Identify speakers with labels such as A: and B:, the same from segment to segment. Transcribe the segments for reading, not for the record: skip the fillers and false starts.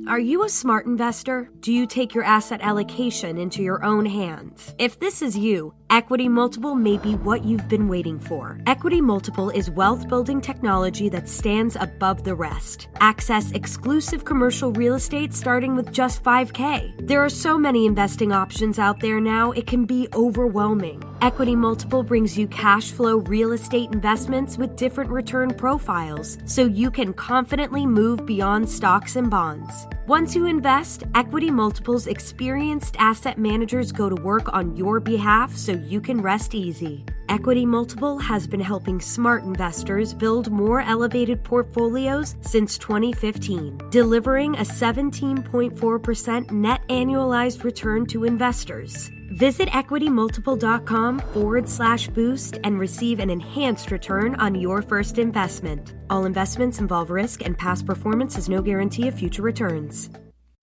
A: Are you a smart investor? Do you take your asset allocation into your own hands? If this is you, Equity Multiple may be what you've been waiting for. Equity Multiple is wealth-building technology that stands above the rest. Access exclusive commercial real estate starting with just $5K. There are so many investing options out there now, it can be overwhelming. Equity Multiple brings you cash flow real estate investments with different return profiles, so you can confidently move beyond stocks and bonds. Once you invest, Equity Multiple's experienced asset managers go to work on your behalf so you can rest easy. Equity Multiple has been helping smart investors build more elevated portfolios since 2015, delivering a 17.4% net annualized return to investors. Visit equitymultiple.com/boost and receive an enhanced return on your first investment. All investments involve risk, and past performance is no guarantee of future returns.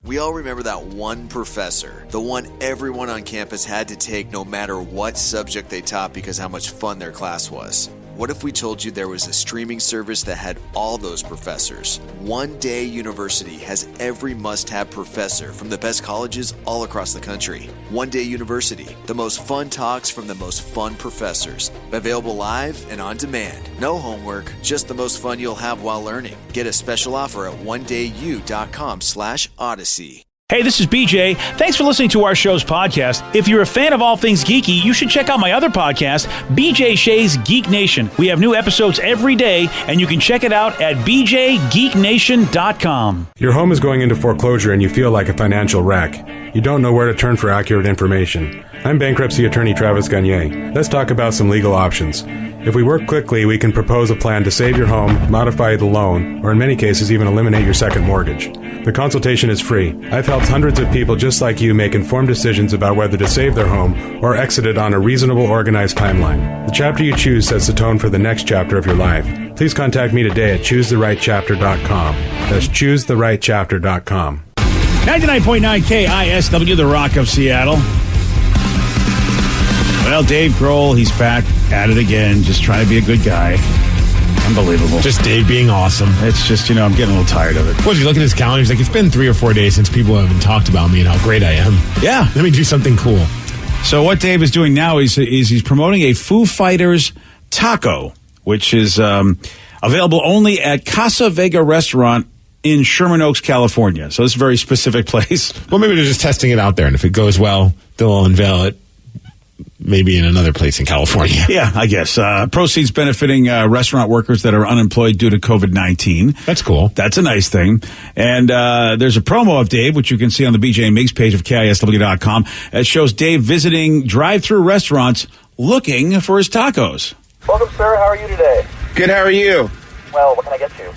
B: We all remember that one professor, the one everyone on campus had to take no matter what subject they taught because how much fun their class was. What if we told you there was a streaming service that had all those professors? One Day University has every must-have professor from the best colleges all across the country. One Day University, the most fun talks from the most fun professors. Available live and on demand. No homework, just the most fun you'll have while learning. Get a special offer at ondayu.com/odyssey.
C: Hey, this is BJ. Thanks for listening to our show's podcast. If you're a fan of all things geeky, you should check out my other podcast, BJ Shea's Geek Nation. We have new episodes every day, and you can check it out at bjgeeknation.com.
D: Your home is going into foreclosure and you feel like a financial wreck. You don't know where to turn for accurate information. I'm bankruptcy attorney Travis Gagne. Let's talk about some legal options. If we work quickly, we can propose a plan to save your home, modify the loan, or in many cases even eliminate your second mortgage. The consultation is free. I've helped hundreds of people just like you make informed decisions about whether to save their home or exit it on a reasonable, organized timeline. The chapter you choose sets the tone for the next chapter of your life. Please contact me today at choosetherightchapter.com. That's choosetherightchapter.com.
C: 99.9 KISW, the Rock of Seattle. Well, Dave Grohl, he's back at it again, just trying to be a good guy. Unbelievable.
E: Just Dave being awesome.
C: It's just, I'm getting a little tired of it.
E: Well, you look at his calendar, he's like, it's been 3 or 4 days since people haven't talked about me and how great I am.
C: Yeah.
E: Let me do something cool.
C: So what Dave is doing now is he's promoting a Foo Fighters taco, which is available only at Casa Vega restaurant in Sherman Oaks, California. So it's a very specific place.
E: Well, maybe they're just testing it out there, and if it goes well, they'll unveil it maybe in another place in California.
C: Yeah, I guess. Proceeds benefiting restaurant workers that are unemployed due to COVID-19.
E: That's cool.
C: That's a nice thing. And there's a promo of Dave, which you can see on the BJ and Migs page of KISW.com. It shows Dave visiting drive-through restaurants looking for his tacos.
F: Welcome, sir. How are you today?
G: Good, how are you?
F: Well, what can I get you?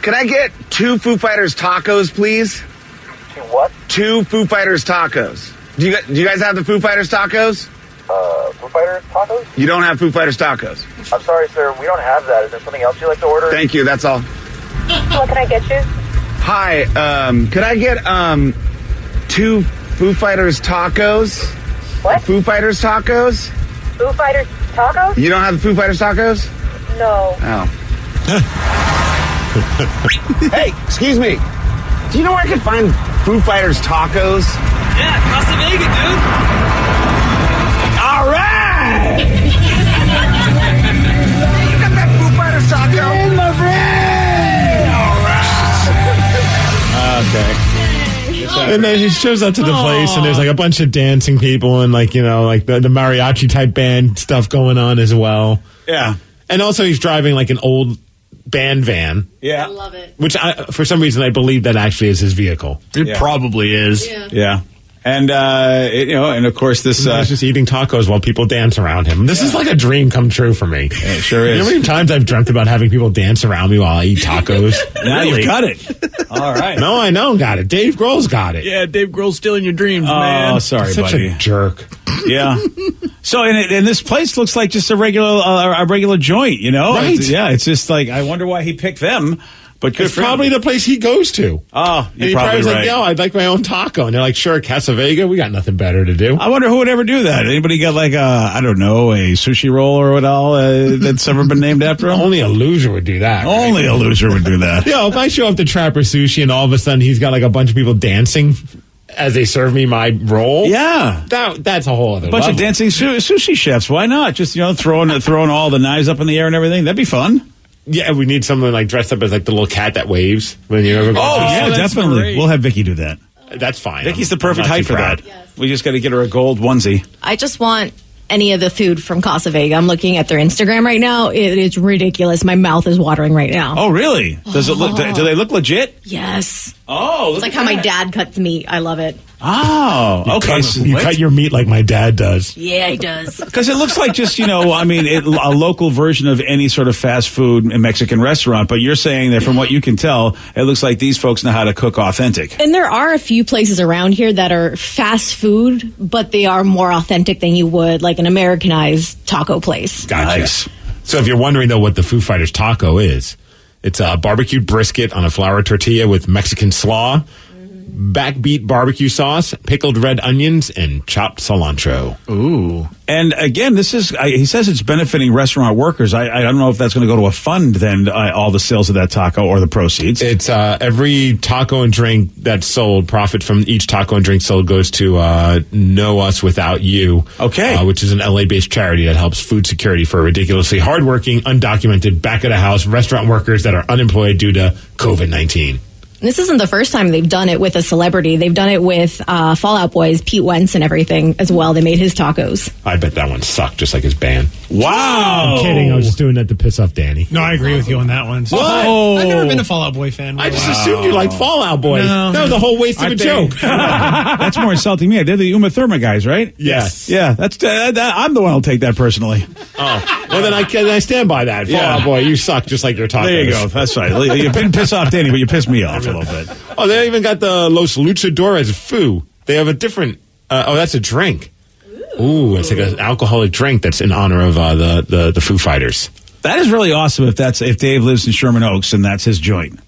G: Can I get 2 Foo Fighters tacos, please?
F: 2 what?
G: 2 Foo Fighters tacos. Do you guys have the Foo Fighters tacos?
F: Foo Fighters tacos?
G: You don't have Foo Fighters tacos.
F: I'm sorry, sir. We don't have that. Is there something else you'd like to order?
G: Thank you, that's all.
H: What can I get you?
G: Hi, could I get 2 Foo Fighters tacos?
H: What?
G: Foo Fighters tacos?
H: Foo Fighters tacos?
G: You don't have the Foo Fighters tacos?
H: No.
G: Oh. Hey, excuse me. Do you know where I can find Foo Fighters tacos?
I: Yeah, Casa Vega, dude.
G: All right! You got that Foo Fighters taco? In my brain!
E: Okay. And then he shows up to the place, and there's like a bunch of dancing people and like the mariachi type band stuff going on as well.
C: Yeah.
E: And also he's driving like an old band van.
C: Yeah.
H: I love it.
E: Which for some reason I believe that actually is his vehicle.
J: It probably is.
C: Yeah. And, and of course this...
E: he's just eating tacos while people dance around him. This is like a dream come true for me.
C: Yeah, it sure is.
E: You know how many times I've dreamt about having people dance around me while I eat tacos?
C: Now you've got it. All right.
E: No, I know, got it. Dave Grohl's got it.
J: Yeah, Dave Grohl's still in your dreams, man.
C: Oh, sorry,
E: Such
C: buddy.
E: a jerk.
C: Yeah. So, and this place looks like just a regular joint,
E: Right.
C: It's just like, I wonder why he picked them. But good
E: It's
C: for him.
E: probably the place he goes to.
C: Oh,
E: And
C: you're
E: he
C: probably
E: probably's
C: right.
E: like, yo, I'd like my own taco. And they're like, sure, Casa Vega, we got nothing better to do.
C: I wonder who would ever do that. Anybody got like I don't know, a sushi roll or what all that's ever been named after him?
E: Only a loser would do that. Right?
C: Only a loser would do that.
E: Yo, if I show up to Trapper Sushi and all of a sudden he's got like a bunch of people dancing as they serve me my roll,
C: Yeah.
E: that's a whole other
C: Bunch
E: level.
C: of dancing sushi chefs. Why not? Just, throwing all the knives up in the air and everything. That'd be fun.
E: Yeah, we need someone like dressed up as like the little cat that waves when you ever go.
C: Oh,
E: to
C: yeah,
J: that's
C: definitely.
J: great.
C: We'll have Vicky do that.
E: That's fine.
C: Vicky's the
E: I'm
C: perfect
E: not
C: height
E: too
C: for
E: proud.
C: that. We just got to get her a gold onesie.
K: I just want any of the food from Casa Vega. I'm looking at their Instagram right now. It is ridiculous. My mouth is watering right now.
C: Oh, really? Does it look? Do they look legit?
K: Yes.
C: Oh,
K: It's like how my dad cuts meat. I love it.
C: Oh, okay.
E: You cut your meat like my dad does.
K: Yeah, he does.
C: Because it looks like just, a local version of any sort of fast food Mexican restaurant. But you're saying that from what you can tell, it looks like these folks know how to cook authentic.
K: And there are a few places around here that are fast food, but they are more authentic than you would like an Americanized taco place.
E: Gotcha.
C: Nice.
E: So if you're wondering though what the Foo Fighters taco is, it's a barbecued brisket on a flour tortilla with Mexican slaw, backbeat barbecue sauce, pickled red onions, and chopped cilantro.
J: Ooh.
C: And again, he says it's benefiting restaurant workers. I don't know if that's going to go to a fund then, all the sales of that taco or the proceeds.
E: It's every taco and drink that's sold, profit from each taco and drink sold goes to Know Us Without You.
C: Okay.
E: Which is an LA-based charity that helps food security for ridiculously hardworking, undocumented, back-of-the-house restaurant workers that are unemployed due to COVID-19.
K: This isn't the first time they've done it with a celebrity. They've done it with Fall Out Boys, Pete Wentz, and everything as well. They made his tacos.
E: I bet that one sucked, just like his band.
C: Wow.
E: I'm kidding. I was just doing that to piss off Danny.
J: No, I agree with you on that one. So
C: What?
J: I've never been a Fall Out Boy fan.
E: I just assumed you liked Fall Out Boy.
J: No.
E: That was a whole waste of a joke.
C: That's more insulting me. They're the Uma Thurman guys, right?
E: Yes.
C: Yeah, I'm the one who'll take that personally.
E: Oh, well, then I stand by that. Fall
C: Yeah.
E: Out Boy, you suck just like your tacos.
C: There you go. That's right. You didn't piss off Danny, but you pissed me off a little bit.
E: Oh, they even got the Los Luchadores Foo. They have a different. That's a drink. Ooh, it's like an alcoholic drink that's in honor of the Foo Fighters.
C: That is really awesome. If Dave lives in Sherman Oaks and that's his joint.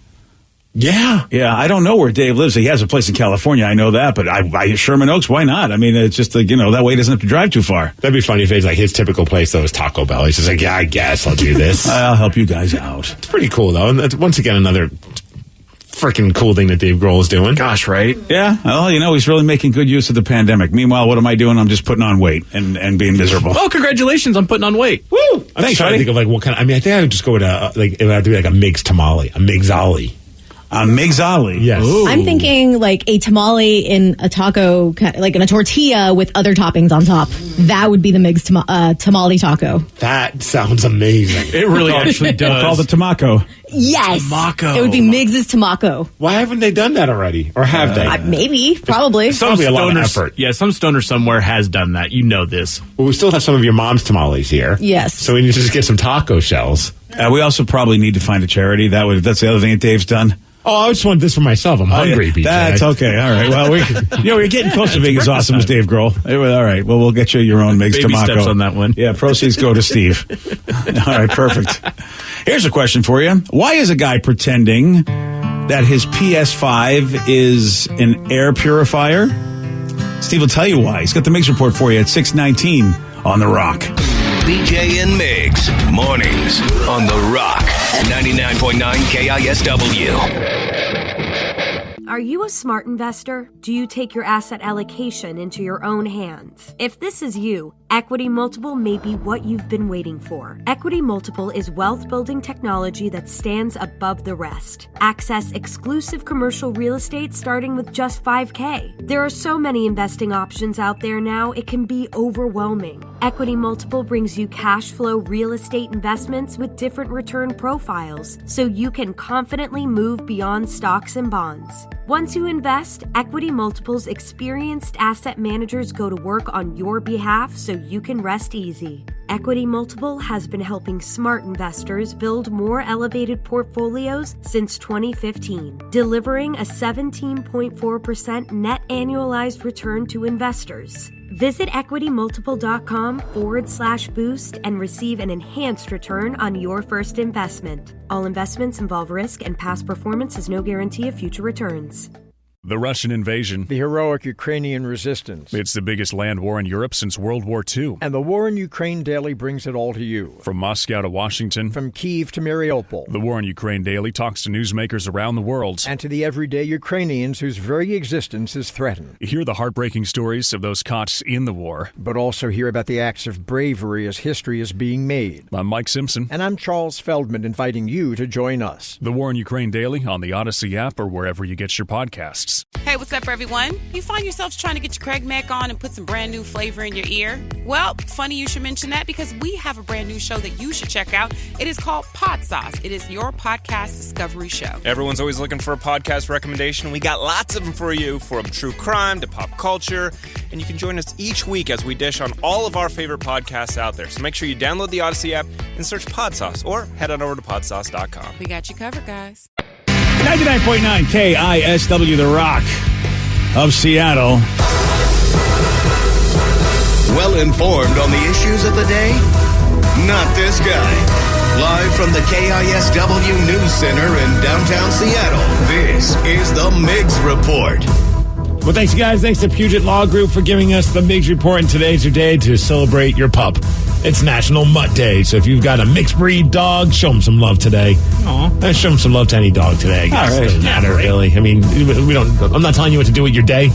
E: Yeah.
C: Yeah, I don't know where Dave lives. He has a place in California. I know that, but I Sherman Oaks. Why not? I mean, it's just like, that way he doesn't have to drive too far.
E: That'd be funny if it's like his typical place though is Taco Bell. He's just like, yeah, I guess I'll do this.
C: I'll help you guys out.
E: It's pretty cool though, and that's once again another freaking cool thing that Dave Grohl is doing.
J: Gosh, right?
C: Yeah, well, he's really making good use of the pandemic. Meanwhile, what am I doing? I'm just putting on weight and being miserable.
J: Oh, congratulations on putting on weight.
C: Woo!
E: I'm
C: Thanks,
E: just trying to
C: buddy.
E: think of like what kind. I mean, I think I would just go with it would have to be like a Mig's tamale, a Mig's ollie.
C: Mig's Ollie.
E: Yes.
J: Ooh.
K: I'm thinking like a tamale in a taco, like in a tortilla with other toppings on top. That would be the Mig's tamale taco.
E: That sounds amazing.
J: It really actually does.
C: Called the Tamaco.
K: Yes.
J: Tamaco.
K: It would be Mig's Tamaco.
E: Why haven't they done that already? Or have they?
K: Maybe, probably.
J: Some
E: Probably a lot of
J: stoner-
E: effort.
J: Yeah, some stoner somewhere has done that. You know this.
E: Well, we still have some of your mom's tamales here.
K: Yes.
E: So we need to just get some taco shells.
C: We also probably need to find a charity. That's the other thing that Dave's done.
E: Oh, I just want this for myself. I'm hungry, BJ.
C: That's okay. All right. Well, we're getting close to being as awesome as Dave Grohl. All right. Well, we'll get you your own Mig's
J: Baby
C: Tamaco.
J: steps on that one.
C: Yeah. Proceeds go to Steve. All right. Perfect. Here's a question for you. Why is a guy pretending that his PS5 is an air purifier? Steve will tell you why. He's got the Miggs report for you at 6:19 on The Rock.
L: BJ and Miggs, mornings on The Rock, 99.9 KISW.
A: Are you a smart investor? Do you take your asset allocation into your own hands? If this is you, Equity Multiple may be what you've been waiting for. Equity Multiple is wealth building technology that stands above the rest. Access exclusive commercial real estate starting with just $5K. There are so many investing options out there now, it can be overwhelming. Equity Multiple brings you cash flow real estate investments with different return profiles, so you can confidently move beyond stocks and bonds. Once you invest, Equity Multiple's experienced asset managers go to work on your behalf so you can rest easy. Equity Multiple has been helping smart investors build more elevated portfolios since 2015, delivering a 17.4% net annualized return to investors. Visit equitymultiple.com/boost and receive an enhanced return on your first investment. All investments involve risk, and past performance is no guarantee of future returns.
M: The Russian invasion.
N: The heroic Ukrainian resistance.
M: It's the biggest land war in Europe since World War II.
N: And the War in Ukraine Daily brings it all to you.
M: From Moscow to Washington.
N: From Kyiv to Mariupol.
M: The War in Ukraine Daily talks to newsmakers around the world.
N: And to the everyday Ukrainians whose very existence is threatened.
M: You hear the heartbreaking stories of those caught in the war.
N: But also hear about the acts of bravery as history is being made.
M: I'm Mike Simpson.
N: And I'm Charles Feldman, inviting you to join us.
M: The War in Ukraine Daily on the Odyssey app or wherever you get your podcasts.
O: Hey, what's up, everyone? You find yourselves trying to get your Craig Mack on and put some brand new flavor in your ear? Well, funny you should mention that because we have a brand new show that you should check out. It is called Pod Sauce. It is your podcast discovery show.
P: Everyone's always looking for a podcast recommendation. We got lots of them for you, from true crime to pop culture. And you can join us each week as we dish on all of our favorite podcasts out there. So make sure you download the Odyssey app and search Pod Sauce, or head on over to podsauce.com.
O: We got you covered, guys.
C: 99.9 KISW, The Rock of Seattle.
L: Well informed on the issues of the day? Not this guy. Live from the KISW News Center in downtown Seattle, this is the Miggs Report.
E: Well, thanks, guys. Thanks to Puget Law Group for giving us the Miggs Report. And today's your day to celebrate your pup. It's National Mutt Day. So if you've got a mixed breed dog, show him some love today. Aww. Show him some love to any dog today, I guess. All right. Doesn't matter, really. I mean, we don't. I'm not telling you what to do with your day.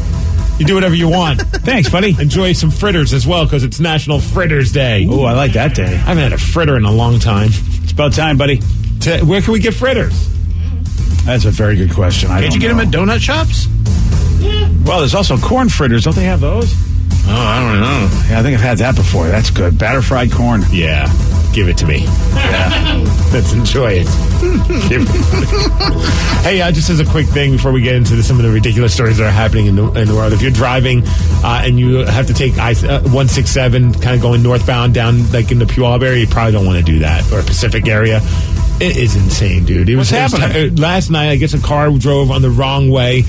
E: You do whatever you want.
C: Thanks, buddy.
E: Enjoy some fritters as well, because it's National Fritters Day.
C: Oh, I like that day.
E: I haven't had a fritter in a long time.
C: It's about time, buddy.
E: Where can we get fritters?
C: That's a very good question.
J: Can't you get them at donut shops?
C: Yeah. Well, there's also corn fritters. Don't they have those?
J: Oh, I don't know.
C: Yeah, I think I've had that before. That's good. Batter fried corn.
E: Yeah. Give it to me. Yeah. Let's enjoy it. Hey, just as a quick thing before we get into some of the ridiculous stories that are happening in the world. If you're driving and you have to take 167 kind of going northbound down like in the Puyallup area, you probably don't want to do that. Or Pacific area. It is insane, dude.
C: What's happening?
E: Last night, I guess a car drove on the wrong way,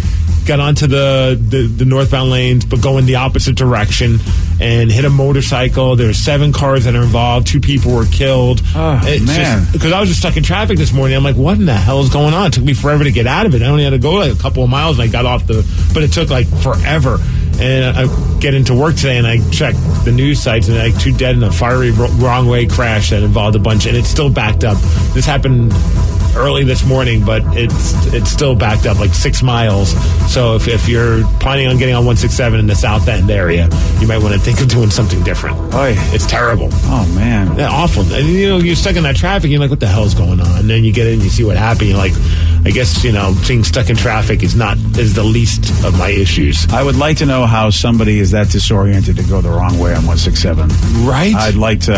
E: got onto the northbound lanes, but going the opposite direction, and hit a motorcycle. There were 7 cars that are involved. 2 people were killed.
C: Oh, man.
E: Because I was just stuck in traffic this morning. I'm like, what in the hell is going on? It took me forever to get out of it. I only had to go like a couple of miles, and I got off but it took like forever. And I get into work today, and I check the news sites, and like 2 dead in a fiery wrong way crash that involved a bunch, and it's still backed up. This happened early this morning, but it's still backed up like 6 miles. So if you're planning on getting on 167 in the South End area, you might want to think of doing something different.
C: Oh, yeah.
E: It's terrible.
C: Oh, man.
E: Yeah, awful. And you're stuck in that traffic, you're like, what the hell is going on? And then you get in and you see what happened. You're like, I guess, being stuck in traffic is the least of my issues.
C: I would like to know how somebody is that disoriented to go the wrong way on 167.
E: Right?
C: I'd like to.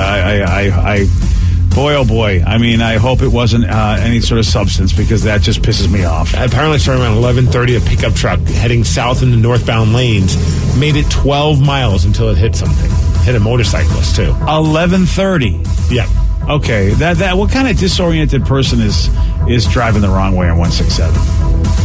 C: Boy, oh boy. I mean, I hope it wasn't any sort of substance, because that just pisses me off.
E: Apparently, starting around 11:30, a pickup truck heading south in the northbound lanes made it 12 miles until it hit something. Hit a motorcyclist, too.
C: 11:30?
E: Yeah.
C: Okay. That what kind of disoriented person is driving the wrong way on 167?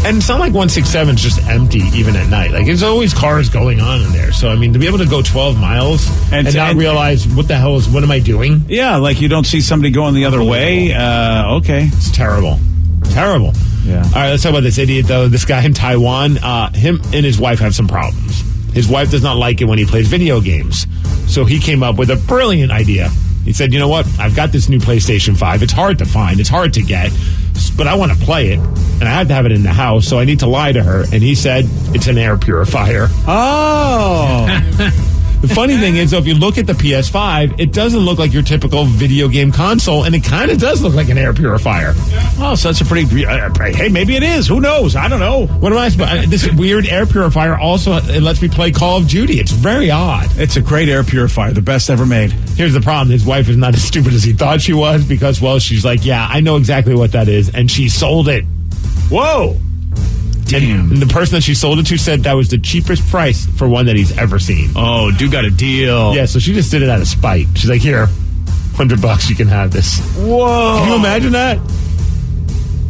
E: And it's not like 167 is just empty even at night. Like, there's always cars going on in there. So, I mean, to be able to go 12 miles and not realize what am I doing?
C: Yeah, like you don't see somebody going the other way. Okay.
E: It's terrible. Terrible.
C: Yeah.
E: All right, let's talk about this idiot, though. This guy in Taiwan, him and his wife have some problems. His wife does not like it when he plays video games. So he came up with a brilliant idea. He said, you know what? I've got this new PlayStation 5. It's hard to find. It's hard to get. But I want to play it. And I have to have it in the house. So I need to lie to her. And he said, it's an air purifier.
C: Oh.
E: The funny thing is, though, if you look at the PS5, it doesn't look like your typical video game console, and it kind of does look like an air purifier.
C: Oh, so that's a pretty... hey, maybe it is. Who knows? I don't know.
E: What am I supposed... This weird air purifier also it lets me play Call of Duty. It's very odd.
C: It's a great air purifier. The best ever made.
E: Here's the problem. His wife is not as stupid as he thought she was because, well, she's like, yeah, I know exactly what that is, and she sold it.
C: Whoa. Damn.
E: And the person that she sold it to said that was the cheapest price for one that he's ever seen.
J: Oh, dude got a deal.
E: Yeah, so she just did it out of spite. She's like, here, $100, you can have this.
C: Whoa.
E: Can you imagine that?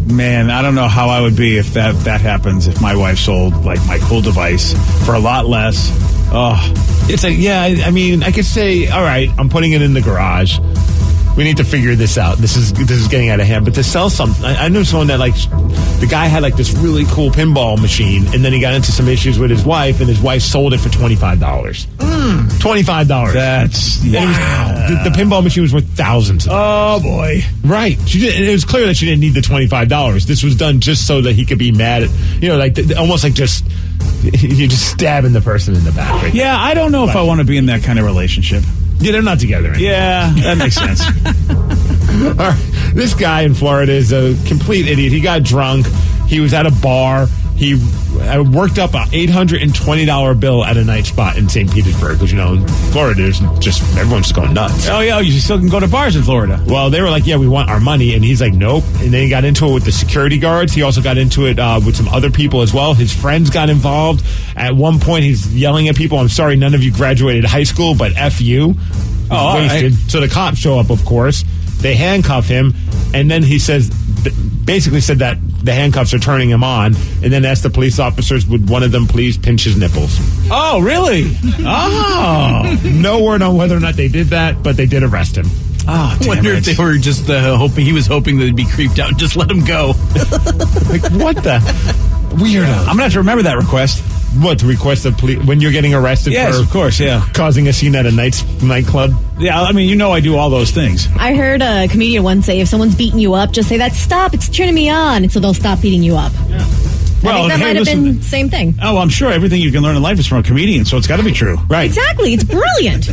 C: Man, I don't know how I would be if that happens, if my wife sold, like, my cool device for a lot less.
E: It's like, yeah, I mean, I could say, all right, I'm putting it in the garage. We need to figure this out. This is getting out of hand. But to sell something, I know someone that, like, the guy had, like, this really cool pinball machine, and then he got into some issues with his wife, and his wife sold it for $25. $25.
C: That's,
E: wow. The pinball machine was worth thousands of dollars.
C: Oh, boy.
E: Right. It was clear that she didn't need the $25. This was done just so that he could be mad at, like, almost like just, you're just stabbing the person in the back. Right?
C: Yeah, I don't know if I want to be in that kind of relationship.
E: Yeah, they're not together anymore.
C: Yeah, that makes sense.
E: All right. This guy in Florida is a complete idiot. He got drunk. He was at a bar. He worked up an $820 bill at a night spot in St. Petersburg. Because, in Florida, everyone's just going nuts.
C: Oh, yeah, you still can go to bars in Florida.
E: Well, they were like, yeah, we want our money. And he's like, nope. And then he got into it with the security guards. He also got into it with some other people as well. His friends got involved. At one point, he's yelling at people, I'm sorry, none of you graduated high school, but F you.
C: Oh,
E: wasted. Right. So the cops show up, of course. They handcuff him. And then he basically said that the handcuffs are turning him on, and then asked the police officers, would one of them please pinch his nipples?
C: Oh, really? Oh.
E: No word on whether or not they did that, but they did arrest him.
J: Oh, I wonder if they were just hoping they'd be creeped out and just let him go.
E: Like, what the? Weirdo.
C: I'm going to have to remember that request.
E: What, to request the police when you're getting arrested
C: yes,
E: for
C: of course, yeah.
E: causing a scene at a nightclub?
C: Yeah, I mean, I do all those things.
K: I heard a comedian once say, if someone's beating you up, just say that, stop, it's turning me on, and so they'll stop beating you up. Yeah.
C: Well,
K: I think that might have been the same thing.
C: Oh, I'm sure everything you can learn in life is from a comedian, so it's got to be true.
E: Right.
K: Exactly, it's brilliant.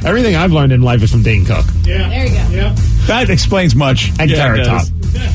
E: Everything I've learned in life is from Dane Cook.
K: Yeah. There you go.
C: Yeah. That explains much.
E: And Carrot Top.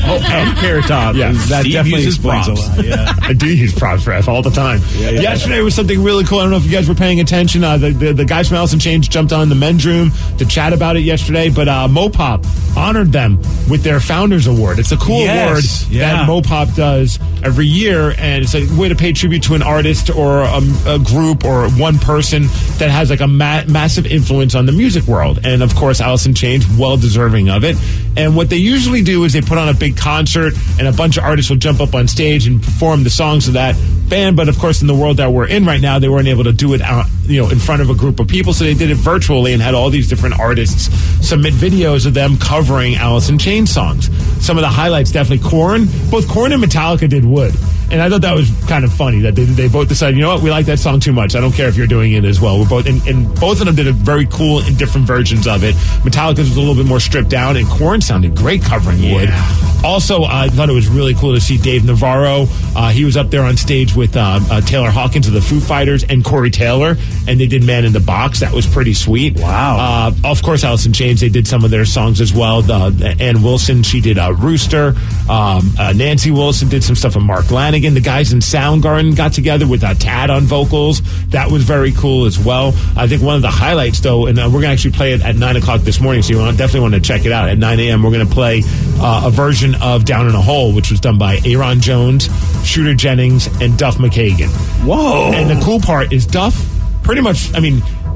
C: Oh, and Carrot Top.
E: Yeah,
C: that
E: Steve
C: definitely
E: uses
C: explains
E: props.
C: a lot. Yeah.
E: I do use props for F all the time.
C: Yeah.
E: Yesterday was something really cool. I don't know if you guys were paying attention. The guys from Alice in Chains jumped on the men's room to chat about it yesterday, but Mopop honored them with their Founders Award. It's a cool award that Mopop does every year, and it's a way to pay tribute to an artist or a group or one person that has like a massive influence on the music world. And of course, Alice in Chains, well deserving of it. And what they usually do is they put on a big concert, and a bunch of artists will jump up on stage and perform the songs of that band. But of course, in the world that we're in right now, they weren't able to do it out, in front of a group of people, so they did it virtually and had all these different artists submit videos of them covering Alice in Chains songs. Some of the highlights, definitely Korn. Both Korn and Metallica did Wood. And I thought that was kind of funny that they both decided, you know what, we like that song too much. I don't care if you're doing it as well. We're both, and both of them did a very cool and different versions of it. Metallica's was a little bit more stripped down, and Korn sounded great covering Wood. Also, I thought it was really cool to see Dave Navarro. He was up there on stage with Taylor Hawkins of the Foo Fighters and Corey Taylor, and they did Man in the Box. That was pretty sweet.
C: Wow.
E: Of course, Alice in Chains, they did some of their songs as well. Ann Wilson, she did Rooster. Nancy Wilson did some stuff with Mark Lanigan. The guys in Soundgarden got together with Tad on vocals. That was very cool as well. I think one of the highlights, though, and we're going to actually play it at 9 o'clock this morning, so you definitely want to check it out. At 9 a.m., we're going to play a version of Down in a Hole, which was done by Aaron Jones, Shooter Jennings, and Duff McKagan.
C: Whoa.
E: And the cool part is Duff, pretty much,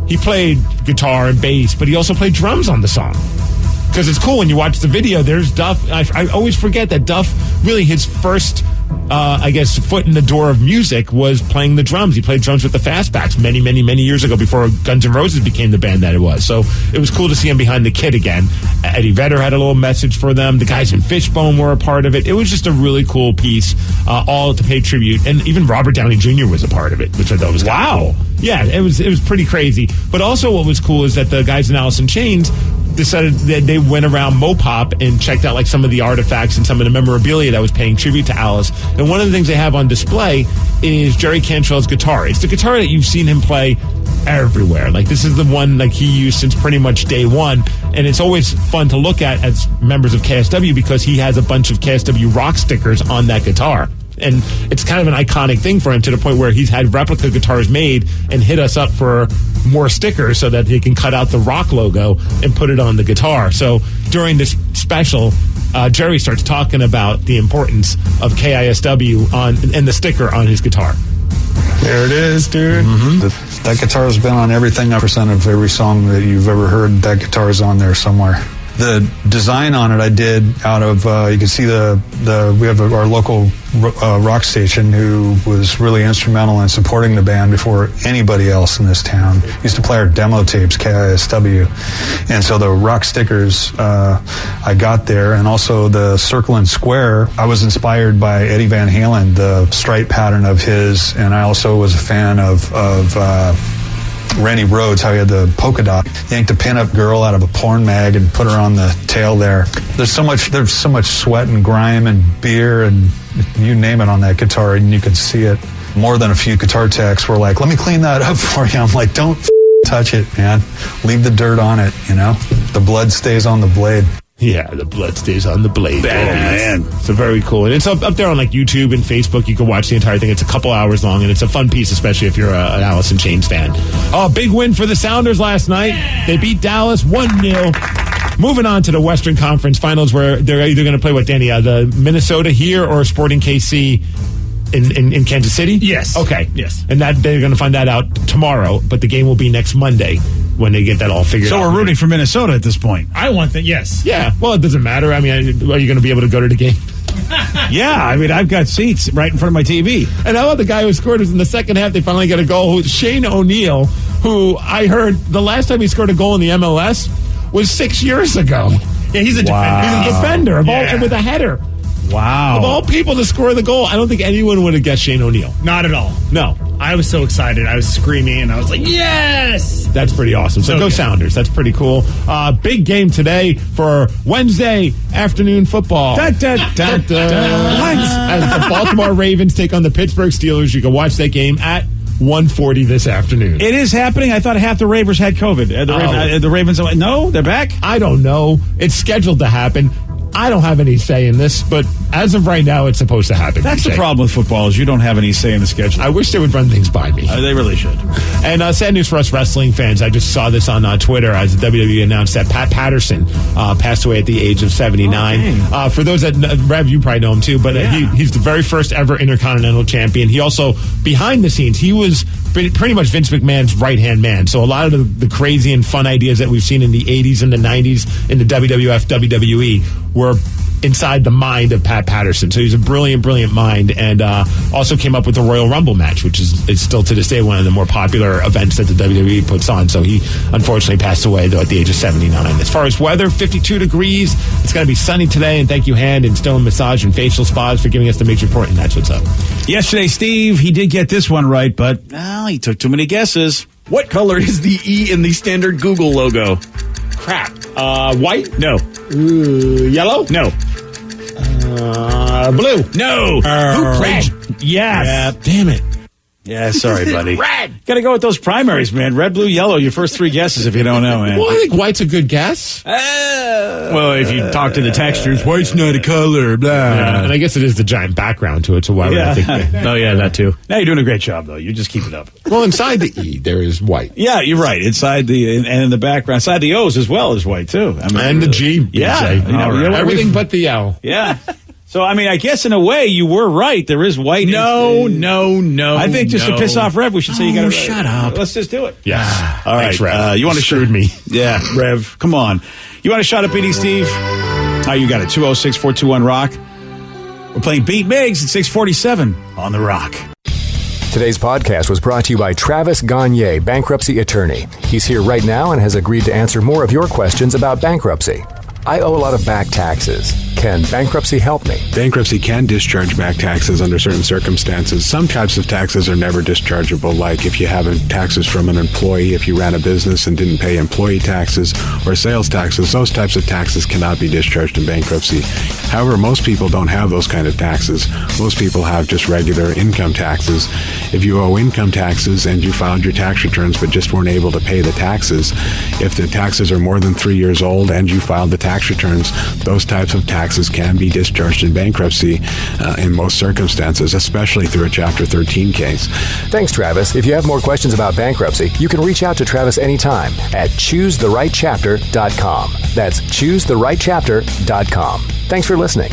E: he played guitar and bass, but he also played drums on the song. Because it's cool when you watch the video, there's Duff. I always forget that Duff, really his first, foot in the door of music was playing the drums. He played drums with the Fastbacks many, many, many years ago before Guns N' Roses became the band that it was. So it was cool to see him behind the kit again. Eddie Vedder had a little message for them. The guys in Fishbone were a part of it. It was just a really cool piece, all to pay tribute. And even Robert Downey Jr. was a part of it, which I thought was cool. Yeah, it was pretty crazy. But also what was cool is that the guys in Alice in Chains decided that they went around Mopop and checked out like some of the artifacts and some of the memorabilia that was paying tribute to Alice. And one of the things they have on display is Jerry Cantrell's guitar. It's the guitar that you've seen him play everywhere. Like, this is the one like he used since pretty much day one. And it's always fun to look at as members of KSW because he has a bunch of KSW rock stickers on that guitar. And it's kind of an iconic thing for him to the point where he's had replica guitars made and hit us up for more stickers so that he can cut out the rock logo and put it on the guitar. So during this special, Jerry starts talking about the importance of KISW and the sticker on his guitar.
Q: There it is, dude. Mm-hmm. That guitar has been on everything, 100% of every song that you've ever heard. That guitar is on there somewhere.
R: The design on it I did out of, you can see we have our local rock station who was really instrumental in supporting the band before anybody else in this town. Used to play our demo tapes, KISW. And so the rock stickers I got there, and also the circle and square, I was inspired by Eddie Van Halen, the stripe pattern of his, and I also was a fan of Randy Rhoads, how he had the polka dot. Yanked a pinup girl out of a porn mag and put her on the tail there. There's so much sweat and grime and beer and you name it on that guitar, and you could see it. More than a few guitar techs were like, let me clean that up for you. I'm like, don't touch it, man. Leave the dirt on it, you know? The blood stays on the blade.
E: Yeah, the blood stays on the blade.
C: Man.
E: So very cool. And it's up there on like YouTube and Facebook. You can watch the entire thing. It's a couple hours long, and it's a fun piece, especially if you're an Alice in Chains fan. Oh, big win for the Sounders last night. Yeah. They beat Dallas 1-0. Moving on to the Western Conference Finals, where they're either going to play, the Minnesota here or Sporting KC in Kansas City?
J: Yes.
E: Okay.
J: Yes.
E: And that they're going to find that out tomorrow, but the game will be next Monday when they get that all figured out.
C: So we're rooting for Minnesota at this point.
J: I want that, yes.
E: Yeah. Well, it doesn't matter. I mean, are you going to be able to go to the game?
C: Yeah, I mean, I've got seats right in front of my TV.
E: And how about the guy who scored was in the second half, they finally got a goal, Shane O'Neill, who I heard the last time he scored a goal in the MLS was 6 years ago.
J: Yeah, he's a defender.
E: He's a defender and with a header.
C: Wow.
E: Of all people to score the goal, I don't think anyone would have guessed Shane O'Neill.
J: Not at all.
E: No.
J: I was so excited. I was screaming, and I was like, yes!
E: That's pretty awesome. So go
J: good.
E: Sounders. That's pretty cool. Big game today for Wednesday afternoon football. As the Baltimore Ravens take on the Pittsburgh Steelers. You can watch that game at 1:40 this afternoon.
C: It is happening. I thought half the Ravens had COVID. The Ravens, no, they're back?
E: I don't know. It's scheduled to happen. I don't have any say in this, but as of right now, it's supposed to happen.
C: That's the problem with football is you don't have any say in the schedule.
E: I wish they would run things by me.
C: They really should.
E: And sad news for us wrestling fans. I just saw this on Twitter as the WWE announced that Pat Patterson passed away at the age of 79. For those that, Rev, you probably know him too, but he's the very first ever Intercontinental Champion. He also, behind the scenes, he was pretty much Vince McMahon's right-hand man. So a lot of the crazy and fun ideas that we've seen in the 80s and the 90s in the WWF, WWE were inside the mind of Pat Patterson. So he's a brilliant, brilliant mind, and also came up with the Royal Rumble match, which is still to this day one of the more popular events that the WWE puts on. So he unfortunately passed away, though, at the age of 79. As far as weather, 52 degrees. It's going to be sunny today, and thank you, Hand and Stone Massage and Facial Spas, for giving us the Mix Report, and that's what's up.
C: Yesterday, Steve, he did get this one right, but he took too many guesses.
S: What color is the E in the standard Google logo?
E: Crap. White?
C: No.
E: Yellow?
C: No.
E: Blue?
C: No.
E: Who played?
C: Yes.
E: Yeah, damn it.
C: Yeah, sorry, buddy.
S: Red.
C: Got to go with those primaries, man. Red, blue, yellow. Your first three guesses if you don't know, man.
E: Well, I think white's a good guess.
S: Well, if you talk to the textures, white's not a color, blah.
E: Yeah, and I guess it is the giant background to it, so why would I think that?
S: Oh, yeah, that too.
C: Now you're doing a great job, though. You just keep it up.
E: Well, inside the E, there is white.
C: Yeah, you're right. Inside and in the background, inside the O's as well is white, too. I mean,
E: and the G.
C: Yeah.
E: You know, everything but the L.
C: Yeah. So, I mean, I guess in a way you were right. There is white.
S: No. I
C: think just to piss off Rev, we should say you got to
S: shut up.
C: Let's just do it.
E: Yeah.
C: All right.
E: Thanks, Rev.
C: You want to
E: screwed me?
C: Yeah, Rev. Come on. You want a shot at beating Steve? You got it. 206-421-ROCK. We're playing Beat Migs at 647 on The Rock.
T: Today's podcast was brought to you by Travis Gagne, bankruptcy attorney. He's here right now and has agreed to answer more of your questions about bankruptcy. I owe a lot of back taxes. Can bankruptcy help me?
D: Bankruptcy can discharge back taxes under certain circumstances. Some types of taxes are never dischargeable, like if you have taxes from an employee, if you ran a business and didn't pay employee taxes or sales taxes. Those types of taxes cannot be discharged in bankruptcy. However, most people don't have those kind of taxes. Most people have just regular income taxes. If you owe income taxes and you filed your tax returns but just weren't able to pay the taxes, if the taxes are more than 3 years old and you filed the tax returns, those types of taxes can be discharged in bankruptcy in most circumstances, especially through a Chapter 13 case.
T: Thanks, Travis. If you have more questions about bankruptcy, you can reach out to Travis anytime at ChooseTheRightChapter.com. That's ChooseTheRightChapter.com. Thanks for listening.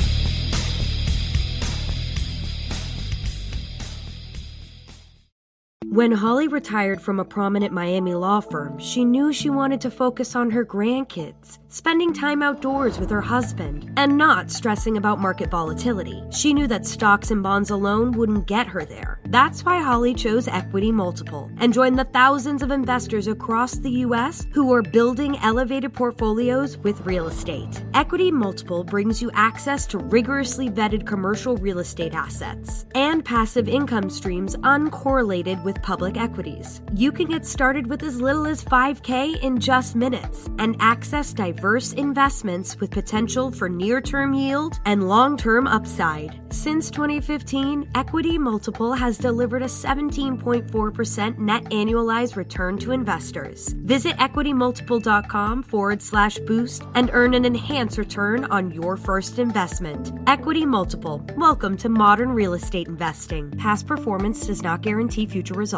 A: When Holly retired from a prominent Miami law firm, she knew she wanted to focus on her grandkids, spending time outdoors with her husband, and not stressing about market volatility. She knew that stocks and bonds alone wouldn't get her there. That's why Holly chose Equity Multiple and joined the thousands of investors across the U.S. who are building elevated portfolios with real estate. Equity Multiple brings you access to rigorously vetted commercial real estate assets and passive income streams uncorrelated with public equities. You can get started with as little as $5K in just minutes and access diverse investments with potential for near-term yield and long-term upside. Since 2015, Equity Multiple has delivered a 17.4% net annualized return to investors. Visit equitymultiple.com/boost and earn an enhanced return on your first investment. Equity Multiple. Welcome to modern real estate investing. Past performance does not guarantee future results.